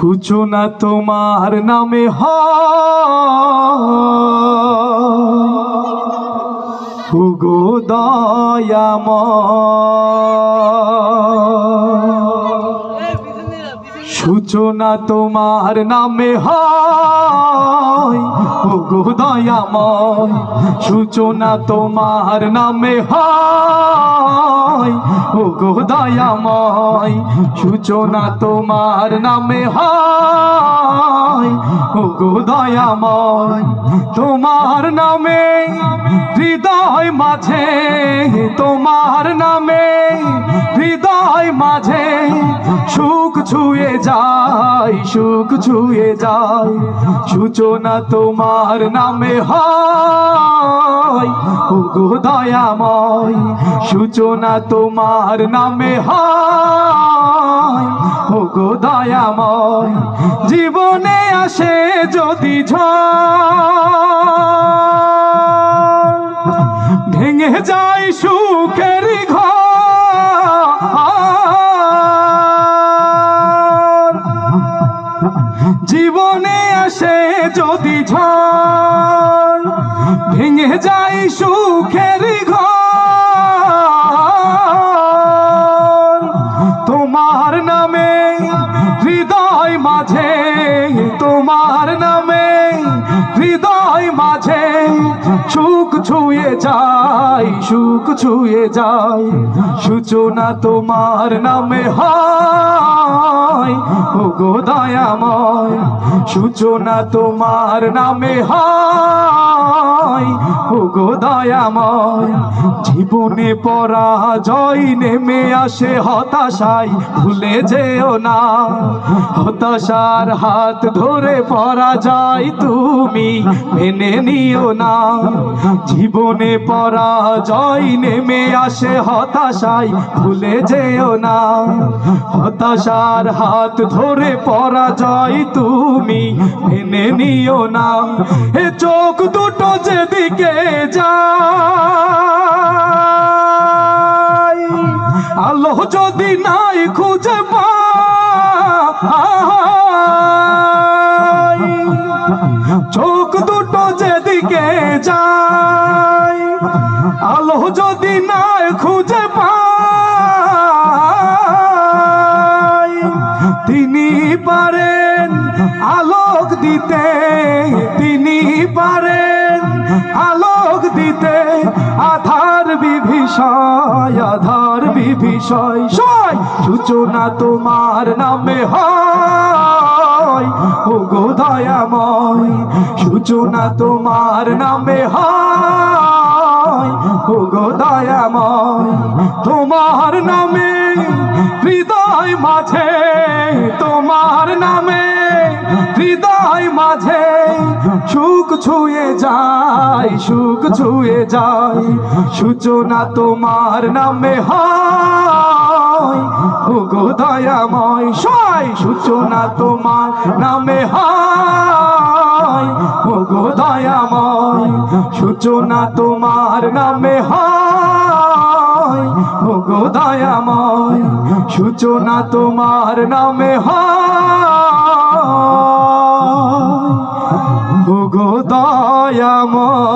সূচনা তোমার নামে হয় ওগো দয়াময়। সূচনা তোমার নামে হয় ওগো দয়াময়। সূচনা তোমার নামে হয় ওগো দয়াময়। সূচনা তোমার নামে হয় ওগো দয়াময়। তোমার নামে হৃদয় মাঝে, তোমার নামে হৃদয় মাঝে সুখ ছুঁয়ে যায়, সুখ ছুঁয়ে যায়। সূচনা তোমার নামে হয় ওগো দয়াময়। সূচনা তোমার নামে হয় ওগো দয়াময়। জীবনে আসে যদি ঝড়, ভেঙে যায় সুখের ঘর। জীবনে আসে যদি ঝড়, ভেঙে যায় সুখের ঘর। তোমার নামে হৃদয় মাঝে, তোমার নামে হৃদয় মাঝে সুখ ছুঁয়ে যায়, সুখ ছুঁয়ে যায়। সূচনা তোমার নামে হয় ওগো দয়াময়। সূচনা তোমার নামে হয় ওগো দয়াময়। জীবনে পরাজয় নেমে আসে হতাশায়, ভুলে যেও না হতাশার হাত ধরে পরাজয় তুমি মেনে নিও না। জীবনে পরাজয় নেমে আসে হতাশায়, ভুলে যেও না হতাশার হাত ধরে পরাজয় তুমি মেনে নিও না। এ চোখ দুটো যেদিকে যায়, আলো যদি নাই খুঁজে পাই, চোখ দুটো যেদিকে যায়, আলো যদি নাই খুঁজে পাই, তিনি পারেন আলোক দিতে, তিনি পারেন আলোক দিতে। আধার বিভীষয়, আধার বিভীষয়। সূচনা তোমার নামে হয় ওগো দয়াময়। সূচনা তোমার নামে হয় ওগো দয়াময়। তোমার নামে হৃদয় মাঝে, তোমার নামে হৃদয় মাঝে সুখ ছুঁয়ে যায়, সুখ ছুঁয়ে যায়। সূচনা তোমার নামে হয় ওগো দয়াময়। সূচনা তোমার নামে হয় ওগো দয়াময়। সূচনা তোমার নামে হয় ওগো দয়াময়। সূচনা তোমার নামে হয় ওগো দয়াময়।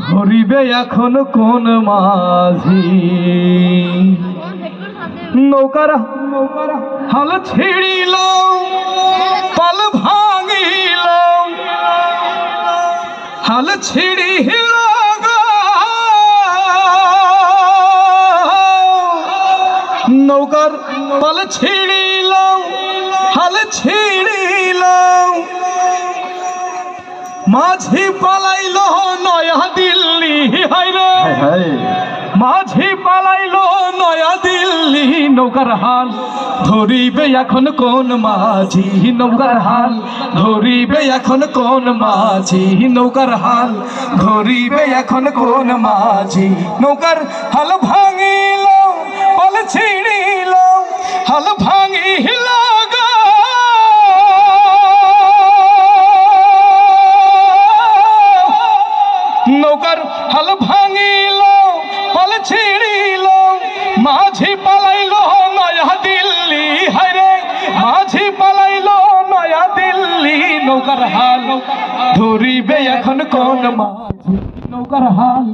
ধরিবে এখন কোন মাঝি নৌকার হাল ছিড়িল, পাল ভাঙিল, হাল ছিড়িল নৌকার পাল ছিড়িল, হাল ছিড়িল। মাঝি পালাইল নয়া দিল্লি, হায়রে মাঝি পালাইল নয়া দিল্লি। নৌকার হাল ধরিবে এখন কোন মাঝি, নৌকার হাল ধরিবে এখন কোন মাঝি। নৌকার হাল ধরিবে এখন কোন মাঝি। নৌকার হাল ভাঙিল, পাল ছিড়িল, হাল ভাঙিল নৌকার হাল ভাঙিল, পাল ছিড়িল। মাঝি পালাইলো নয়া দিল্লি হায়রে মাঝি পালাইলো নয়া দিল্লি নৌকার হাল ধরিবে এখন কোন মাঝি নৌকার হাল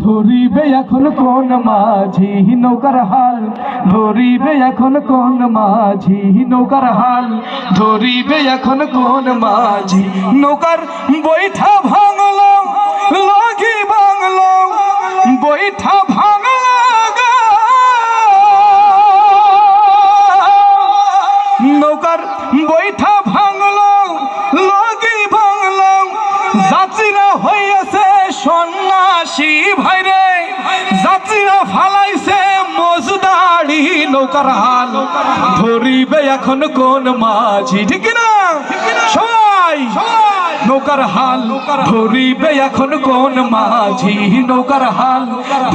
ধরিবে এখন কোন মাঝি নৌকার হাল ধরিবে এখন কোন মাঝি নৌকার হাল ধরিবে এখন কোন মাঝি নৌকার বৈঠা ভাঙলো লাগি ভাঙলো বৈঠা ভাঙলো নৌকার বৈঠা ভাঙলো লাগি ভাঙলো যাত্রীরা হইয়াছে সন্ন্যাসী ভাইরে যাত্রীরা ফালাইছে মজদারি নৌকার হাল ধরিবে এখন কোন মাঝি ঠিক না সবাই নৌকার হাল ধরিবে এখন কোন মাঝি নৌকার হাল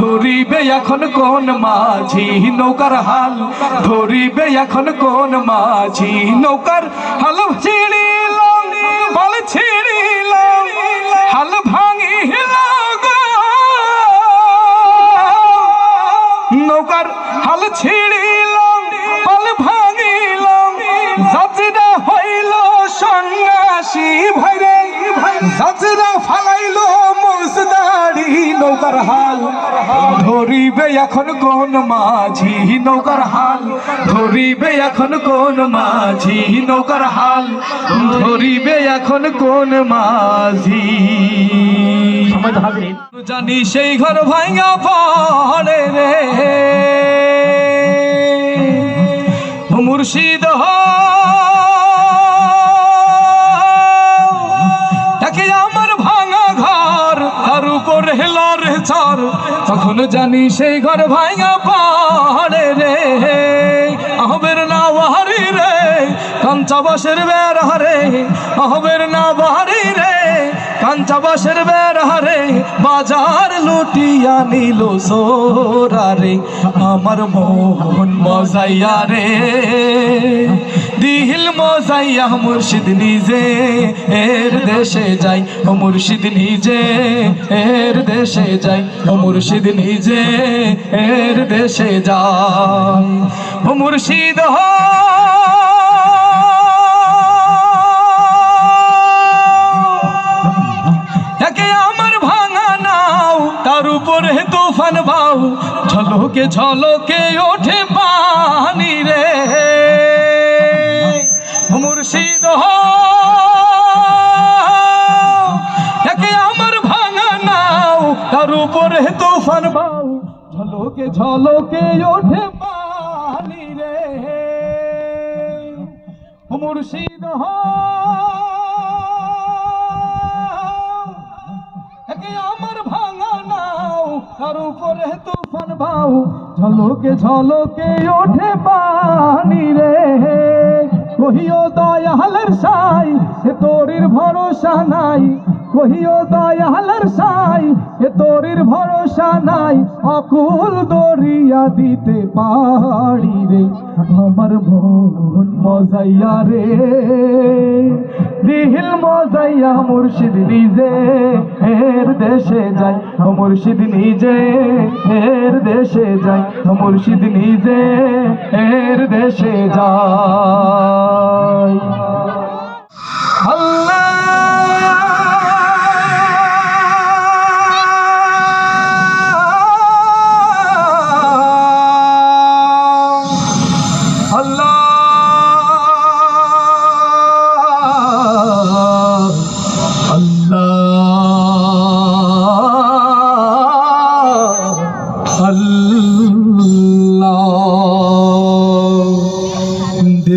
ধরিবে এখন কোন মাঝি নৌকার হাল ধরিবে এখন কোন মাঝি নৌকার হাল ছিড়িল বল ছিড়িল হাল ভাঙিল নৌকার হাল ছিড়িল বল ভাঙিল যাত্রীরা হইল সন্ন্যাসী ভাইরে যাত্রীরা ফালাইলো মজদারি নৌকার হাল ধরিবে এখন কোন মাঝি নৌকার হাল ধরিবে এখন কোন মাঝি নৌকার হাল ধরিবে এখন কোন মাঝি জানি সেই ঘর ভাঙা পড়ে রে মুর্শিদ আমার ভাঙা ঘর তার উপর হেলো রে চর তখন জানি সেই ঘর ভাঙা পড়ে রে আহবের না বাহারি রে কাঞ্চা বাসের বের হারে আহবের না বাহারি রে কাঞ্চা বাসের বের হারে বাজার লুটিয়া নিল সোরা রে আমার মোহন মজাইয়া রে দিল মজাইয়া মুর্শিদ নিজে এর দেশে যাই ও মুর্শিদ নিজে এর দেশে যাই ও মুর্শিদ নিজে এর দেশে যাই ও মুর্শিদ একে আমার ভাঙা নাও তার উপরে তুফান বাউ ঝলকে ঝলকে ওঠে পানি রে মুর্শিদ একে আমার ভাঙা নাও তার উপরে তুফান বাউ ঝলকে ঝলকে ওঠে পানি রে মুর্শিদ একে আমার ভাঙা নাও তার উপরে তুফান বাউ ঝলকে ঝলকে ওঠে পানি রে কহিও দয়ালের সাই এ তোরির ভরসা নাই কহিও দয়ালের সাই এ তোরির ভরসা নাই অকুল দরিয়া দিতে পারি রে আমার মন মজাইয়া রে দিল মজাইয়া মুর্শিদ নিজে এর দেশে যাই ও মুর্শিদ নিজে এর দেশে যাই ও মুর্শিদ নিজে এর দেশে যাই আল্লাহ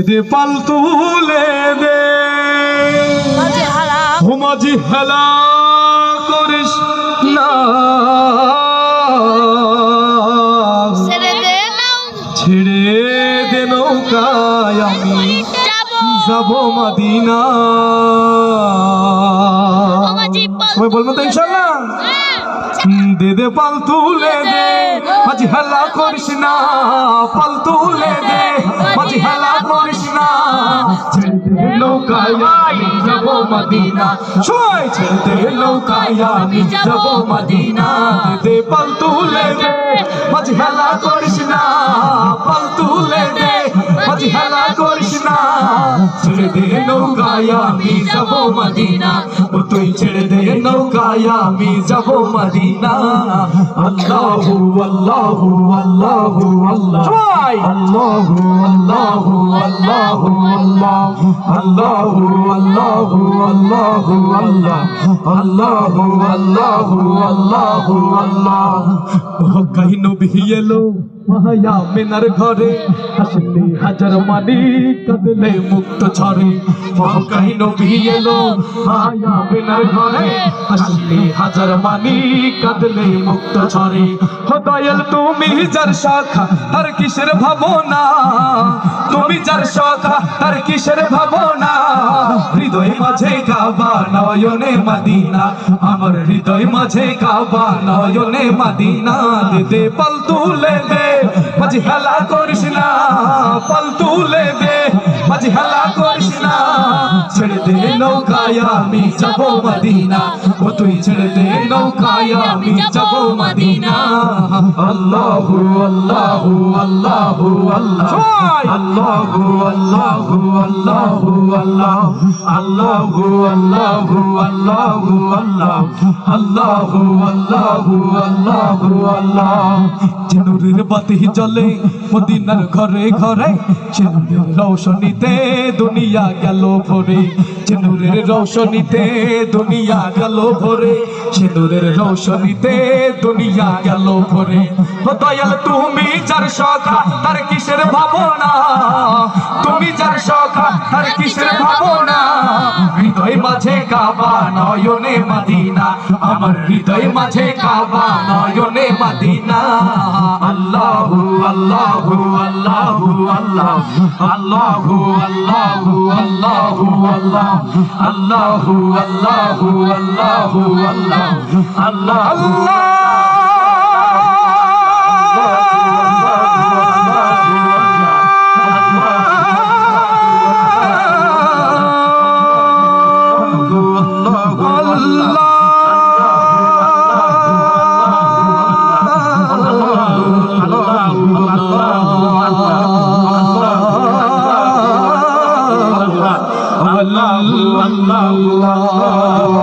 दे पल तुले दे माझी हेला करिस ना ছেড়ে দে নৌকায় আমি যাব মদিনা সবাই বলবো তো ইনশাআল্লাহ दे दे पल तुले दे মাঝি হেলা করিস না पल तुले दे মাঝি হেলা করিস না ছেড়ে দে নৌকায় আমি যাব মদিনা সবাই ছেড়ে দে নৌকায় আমি যাব মদিনা দে দে पल तुले दे মাঝি হেলা করিস না ছেড়ে দে নৌকায় আমি যাব মদিনা ও তুই ছেড়ে দে নৌকায় আমি যাব মদিনা আল্লাহু আল্লাহু আল্লাহু আল্লাহ আল্লাহু আল্লাহু আল্লাহু আল্লাহ আল্লাহু আল্লাহু আল্লাহু আল্লাহ আল্লাহু আল্লাহু আল্লাহু আল্লাহ কই নবী এলো মায়া মিনার ঘরে আসলে হাজার মানি কাঁদলে মুক্ত ঝরে কই নবী এলো মায়া মিনার ঘরে আসলে হাজার মানি কাঁদলে মুক্ত ঝরে ও দয়াল তুমি যার শাখা তার কিসের ভাবনা তুমি যার শাখা তার কিসের ভাবনা হৃদয় মাঝে কাবা নয়নে মদিনা আমার হৃদয় মাঝে কাবা নয়নে মদিনা দে পাল তুলে দে মাঝে হেলা করিস না পাল তুলে দে মাঝে হেলা করিস না ছেড়ে দে নৌকায় আমি যাব মদিনা ও তুই ছেড়ে দে নৌকায় আমি যাব মদিনা আল্লাহু আল্লাহু আল্লাহু আল্লাহ আল্লাহু আল্লাহু আল্লাহু আল্লাহ আল্লাহু আল্লাহু আল্লাহু আল্লাহ আল্লাহু আল্লাহু আল্লাহু আল্লাহ যে নূরের বাতি জ্বলে মদিনার ঘরে ঘরে সে নূরের রৌশনীতে দুনিয়া গেল ভরে যে নূরের রৌশনীতে দুনিয়া গেল ভরে সে নূরের রৌশনীতে দুনিয়া গেল ভরে ও দয়াল তুমি যার শাখা তার কিসের ভাবনা তুমি যার শাখা তার কিসের ভাবনা হৃদয় মাঝে কাবা নয়নে মদিনা আমার হৃদয় মাঝে কাবা নয়নে মদিনা আল্লাহু আল্লাহু আল্লাহু আল্লাহ আল্লাহু আল্লাহু আল্লাহু আল্লাহ আল্লাহু আল্লাহু আল্লাহু আল্লাহ আল্লাহ আল্লাহ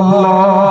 Allah